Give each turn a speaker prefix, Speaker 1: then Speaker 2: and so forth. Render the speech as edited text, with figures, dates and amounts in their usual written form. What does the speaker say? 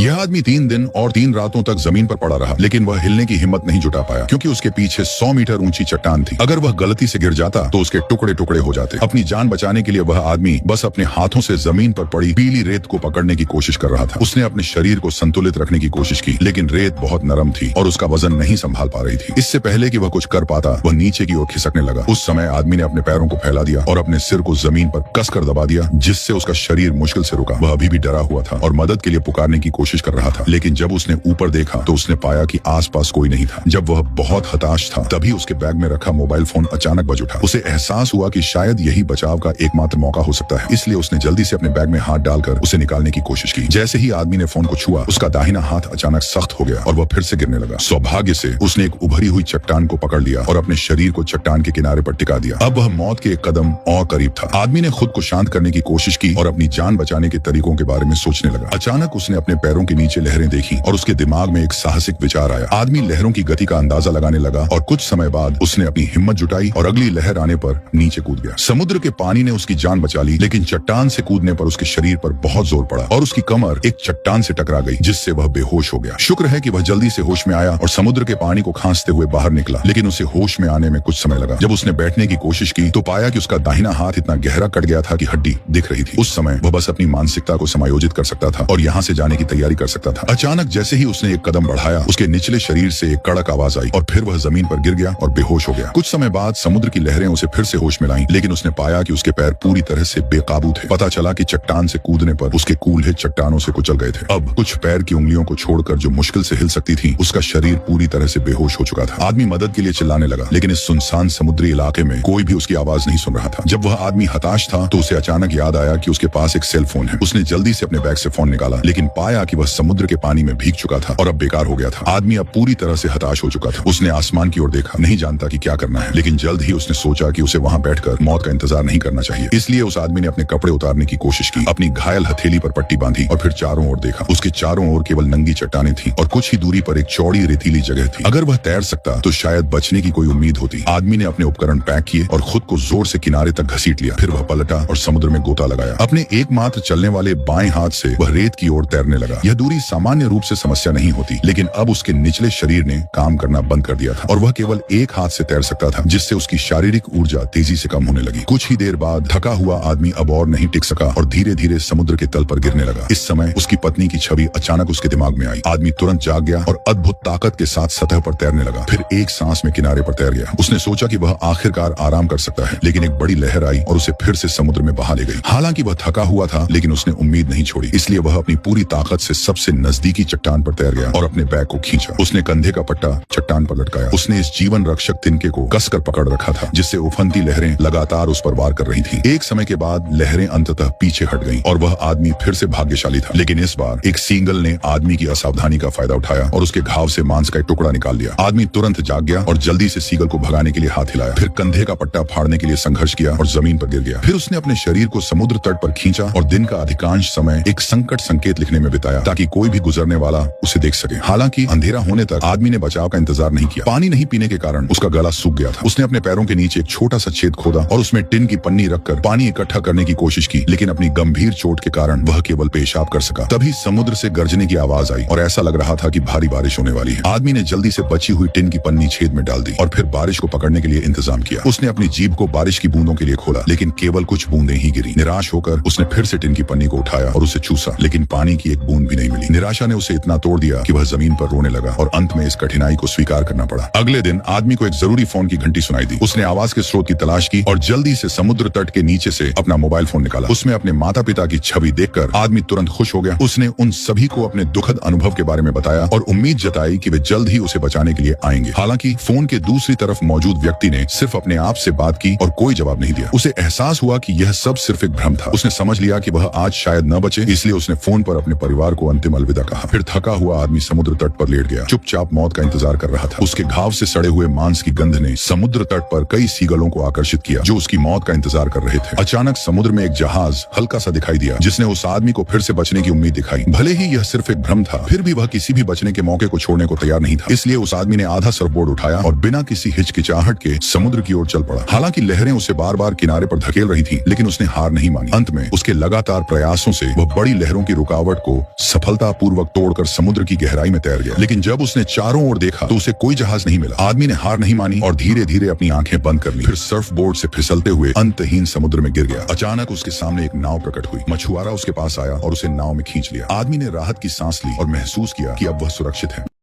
Speaker 1: यह आदमी 3 दिन और 3 रातों तक जमीन पर पड़ा रहा, लेकिन वह हिलने की हिम्मत नहीं जुटा पाया क्योंकि उसके पीछे 100 मीटर ऊंची चट्टान थी। अगर वह गलती से गिर जाता तो उसके टुकड़े टुकड़े हो जाते। अपनी जान बचाने के लिए वह आदमी बस अपने हाथों से जमीन पर पड़ी पीली रेत को पकड़ने की कोशिश कर रहा था। उसने अपने शरीर को संतुलित रखने की कोशिश की, लेकिन रेत बहुत नरम थी और उसका वजन नहीं संभाल पा रही थी। इससे पहले कि वह कुछ कर पाता, वह नीचे की ओर खिसकने लगा। उस समय आदमी ने अपने पैरों को फैला दिया और अपने सिर को जमीन पर कसकर दबा दिया, जिससे उसका शरीर मुश्किल से रुका। वह अभी भी डरा हुआ था और मदद के लिए पुकारने की कोशिश कर रहा था, लेकिन जब उसने ऊपर देखा तो उसने पाया कि आसपास कोई नहीं था। जब वह बहुत हताश था, तभी उसके बैग में रखा मोबाइल फोन अचानक बज उठा। उसे एहसास हुआ कि शायद यही बचाव का एकमात्र मौका हो सकता है, इसलिए उसने जल्दी से अपने बैग में हाथ डालकर उसे निकालने की कोशिश की। जैसे ही आदमी ने फोन को छुआ, उसका दाहिना हाथ अचानक सख्त हो गया और वह फिर से गिरने लगा। सौभाग्य से उसने एक उभरी हुई चट्टान को पकड़ लिया और अपने शरीर को चट्टान के किनारे पर टिका दिया। अब वह मौत के एक कदम और करीब था। आदमी ने खुद को शांत करने की कोशिश की और अपनी जान बचाने के तरीकों के बारे में सोचने लगा। अचानक उसने अपने पैरों के नीचे लहरें देखी और उसके दिमाग में एक साहसिक विचार आया। आदमी लहरों की गति का अंदाजा लगाने लगा और कुछ समय बाद उसने अपनी हिम्मत जुटाई और अगली लहर आने पर नीचे कूद गया। समुद्र के पानी ने उसकी जान बचा ली, लेकिन चट्टान से कूदने पर उसके शरीर पर बहुत जोर पड़ा और उसकी कमर एक चट्टान से टकरा गई, जिससे वह बेहोश हो गया। शुक्र है कि वह जल्दी से होश में आया और समुद्र के पानी को खांसते हुए बाहर निकला, लेकिन उसे होश में आने में कुछ समय लगा। जब उसने बैठने की कोशिश की तो पाया कि उसका दाहिना हाथ इतना गहरा कट गया था कि हड्डी दिख रही थी। उस समय वह बस अपनी मानसिकता को समायोजित कर सकता था और यहाँ से जाने की तैयारी कर सकता था। अचानक जैसे ही उसने एक कदम बढ़ाया, उसके निचले शरीर से एक कड़क आवाज आई और फिर वह जमीन पर गिर गया और बेहोश हो गया। कुछ समय बाद समुद्र की लहरें उसे फिर से होश में लाईं, लेकिन उसने पाया कि उसके पैर पूरी तरह से बेकाबू थे। पता चला कि चट्टान से कूदने पर उसके कूल्हे चट्टानों से कुचल गए थे। अब कुछ पैर की उंगलियों को छोड़कर जो मुश्किल से हिल सकती थी, उसका शरीर पूरी तरह से बेहोश हो चुका था। आदमी मदद के लिए चिल्लाने लगा, लेकिन इस सुनसान समुद्री इलाके में कोई भी उसकी आवाज नहीं सुन रहा था। जब वह आदमी हताश था तो उसे अचानक याद आया कि उसके पास एक सेल फोन है। उसने जल्दी से अपने बैग से फोन निकाला, लेकिन पाया कि वह समुद्र के पानी में भीग चुका था और अब बेकार हो गया था। आदमी अब पूरी तरह से हताश हो चुका था। उसने आसमान की ओर देखा, नहीं जानता कि क्या करना है, लेकिन जल्द ही उसने सोचा कि उसे वहां बैठकर मौत का इंतजार नहीं करना चाहिए। इसलिए उस आदमी ने अपने कपड़े उतारने की कोशिश की, अपनी घायल हथेली पर पट्टी बांधी और फिर चारों ओर देखा। उसके चारों ओर केवल नंगी चट्टानें थी और कुछ ही दूरी पर एक चौड़ी रेतीली जगह थी। अगर वह तैर सकता तो शायद बचने की कोई उम्मीद होती। आदमी ने अपने उपकरण पैक किए और खुद को जोर से किनारे तक घसीट लिया। फिर वह पलटा और समुद्र में गोता लगाया। अपने एकमात्र चलने वाले बाएं हाथ से वह रेत की ओर तैरने लगा। यह दूरी सामान्य रूप से समस्या नहीं होती, लेकिन अब उसके निचले शरीर ने काम करना बंद कर दिया था और वह केवल एक हाथ से तैर सकता था, जिससे उसकी शारीरिक ऊर्जा तेजी से कम होने लगी। कुछ ही देर बाद थका हुआ आदमी अब और नहीं टिक सका और धीरे धीरे समुद्र के तल पर गिरने लगा। इस समय उसकी पत्नी की छवि अचानक उसके दिमाग में आई। आदमी तुरंत जाग गया और अद्भुत ताकत के साथ सतह पर तैरने लगा। फिर एक सांस में किनारे पर तैर गया। उसने सोचा कि वह आखिरकार आराम कर सकता है, लेकिन एक बड़ी लहर आई और उसे फिर से समुद्र में बहा ले गई। हालांकि वह थका हुआ था, लेकिन उसने उम्मीद नहीं छोड़ी, इसलिए वह अपनी पूरी ताकत से सबसे नजदीकी चट्टान पर तैर गया और अपने बैग को खींचा। उसने कंधे का पट्टा चट्टान पर लटकाया। उसने इस जीवन रक्षक तिनके को कसकर पकड़ रखा था, जिससे उफनती लहरें लगातार उस पर वार कर रही थी। एक समय के बाद लहरें अंततः पीछे हट गईं और वह आदमी फिर से भाग्यशाली था। लेकिन इस बार एक सींगल ने आदमी की असावधानी का फायदा उठाया और उसके घाव से मांस का एक टुकड़ा निकाल लिया। आदमी तुरंत जाग गया और जल्दी से सीगल को भगाने के लिए हाथ हिलाया। फिर कंधे का पट्टा फाड़ने के लिए संघर्ष किया और जमीन पर गिर गया। फिर उसने अपने शरीर को समुद्र तट पर खींचा और दिन का अधिकांश समय एक संकट संकेत लिखने में बिताया, ताकि कोई भी गुजरने वाला उसे देख सके। हालांकि अंधेरा होने तक आदमी ने बचाव का इंतजार नहीं किया। पानी नहीं पीने के कारण उसका गला सूख गया था। उसने अपने पैरों के नीचे एक छोटा सा छेद खोदा और उसमें टिन की पन्नी रखकर पानी इकट्ठा करने की कोशिश की, लेकिन अपनी गंभीर चोट के कारण वह केवल पेशाब कर सका। तभी समुद्र से गर्जने की आवाज आई और ऐसा लग रहा था कि भारी बारिश होने वाली है। आदमी ने जल्दी से बची हुई टिन की पन्नी छेद में डाल दी और फिर बारिश को पकड़ने के लिए इंतजाम किया। उसने अपनी जीभ को बारिश की बूंदों के लिए खोला, लेकिन केवल कुछ बूंदें ही गिरी। निराश होकर उसने फिर से टिन की पन्नी को उठाया और उसे चूसा, लेकिन पानी की एक बूंद भी नहीं मिली। निराशा ने उसे इतना तोड़ दिया कि वह जमीन पर रोने लगा और अंत में इस कठिनाई को स्वीकार करना पड़ा। अगले दिन आदमी को एक जरूरी फोन की घंटी सुनाई दी। उसने आवाज के स्रोत की तलाश की और जल्दी से समुद्र तट के नीचे से अपना मोबाइल फोन निकाला। उसमें अपने माता पिता की छवि देखकर आदमी तुरंत खुश हो गया। उसने उन सभी को अपने दुखद अनुभव के बारे में बताया और उम्मीद जताई कि वे जल्द ही उसे बचाने के लिए आएंगे। हालांकि फोन के दूसरी तरफ मौजूद व्यक्ति ने सिर्फ अपने आप से बात की और कोई जवाब नहीं दिया। उसे एहसास हुआ कि यह सब सिर्फ एक भ्रम था। उसने समझ लिया कि वह आज शायद न बचे, इसलिए उसने फोन पर अपने परिवार को अंतिम अलविदा कहा। फिर थका हुआ आदमी समुद्र तट पर लेट गया, चुपचाप मौत का इंतजार कर रहा था। उसके घाव से सड़े हुए मांस की गंध ने समुद्र तट पर कई सीगलों को आकर्षित किया, जो उसकी मौत का इंतजार कर रहे थे। अचानक समुद्र में एक जहाज हल्का सा दिखाई दिया, जिसने उस आदमी को फिर से बचने की उम्मीद दिखाई। भले ही यह सिर्फ एक भ्रम था, फिर भी वह किसी भी बचने के मौके को छोड़ने को तैयार नहीं था। इसलिए उस आदमी ने आधा सरबोर्ड उठाया और बिना किसी हिचकिचाहट के समुद्र की ओर चल पड़ा। हालांकि लहरें उसे बार बार किनारे पर धकेल रही थी, लेकिन उसने हार नहीं मानी। अंत में उसके लगातार प्रयासों से वह बड़ी लहरों की रुकावट को सफलतापूर्वक तोड़कर समुद्र की गहराई में तैर गया। लेकिन जब उसने चारों ओर देखा तो उसे कोई जहाज नहीं मिला। आदमी ने हार नहीं मानी और धीरे धीरे अपनी आंखें बंद कर ली। फिर सर्फ बोर्ड से फिसलते हुए अंतहीन समुद्र में गिर गया। अचानक उसके सामने एक नाव प्रकट हुई। मछुआरा उसके पास आया और उसे नाव में खींच लिया। आदमी ने राहत की सांस ली और महसूस किया कि अब वह सुरक्षित है।